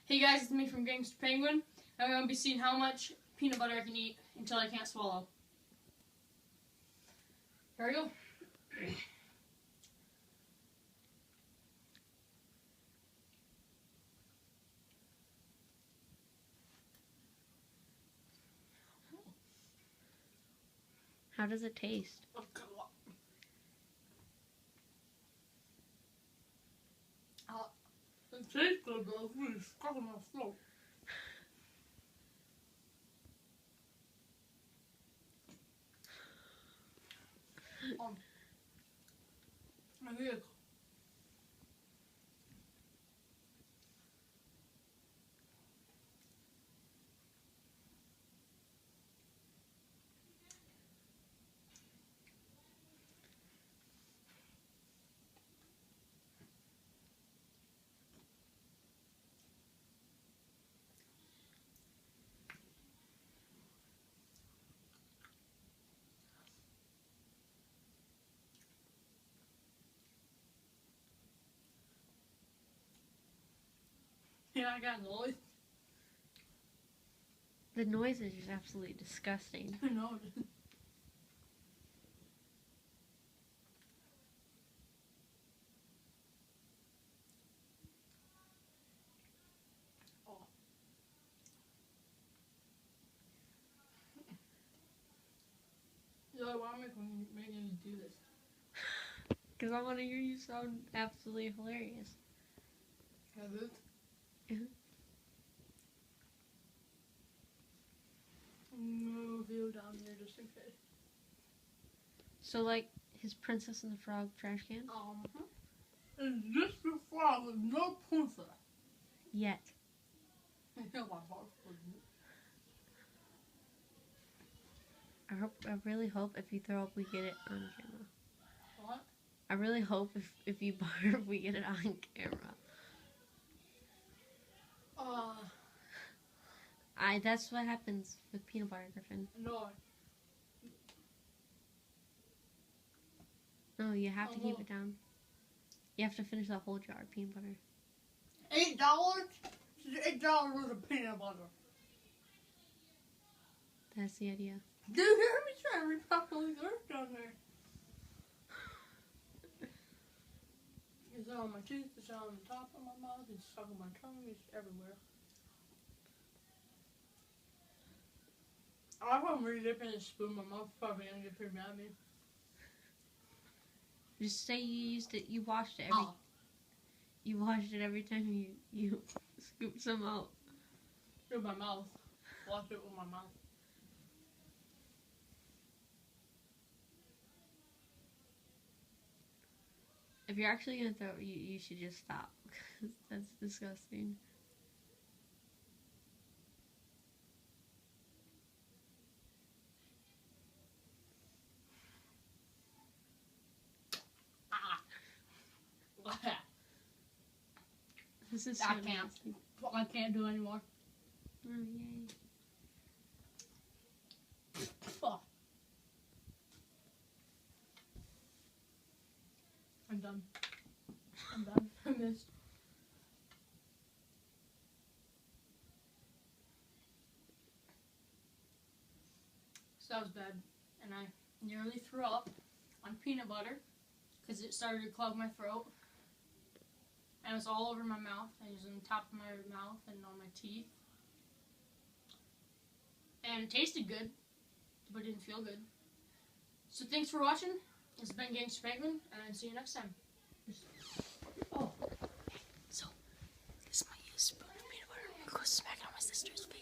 Hey guys, it's me from Gangster Penguin. I'm going to be seeing how much peanut butter I can eat until I can't swallow. Here we go. How does it taste? It tastes good, but it's really stuck in my throat. My vehicle. Yeah, I got noise. The noise is just absolutely disgusting. I know. Yo, why am I making you do this? Because I want to hear you sound absolutely hilarious. Has it? Yeah. Move you down here just in case. So, like, his Princess and the Frog trash can? It's just the frog with no princess. Yet. I really hope if you throw up, we get it on camera. What? I really hope if you barf, we get it on camera. That's what happens with peanut butter, Griffin. No. No, you have to keep it down. You have to finish that whole jar of peanut butter. $8? $8 worth of peanut butter. That's the idea. Dude, hear me trying to repack all these earth down there. It's on my teeth, it's on the top of my mouth, it's stuck on my tongue, it's everywhere. If I'm re-dipping a spoon, my mom's probably gonna get pretty mad at me. Just say you used it, you washed it every time you scoop some out. With my mouth. Wash it with my mouth. If you're actually gonna throw it, you should just stop. Because that's disgusting. This is so I can't. nasty. I can't do anymore. Oh, yay. Fuck. I'm done. I'm done. I missed. So that was bad. And I nearly threw up on peanut butter because it started to clog my throat. And it was all over my mouth. It was on the top of my mouth and on my teeth. And it tasted good, but it didn't feel good. So thanks for watching. This has been Gangster Penguin, and see you next time. Oh. So, this is my used spoon of peanut butter. Go smack it on my sister's face.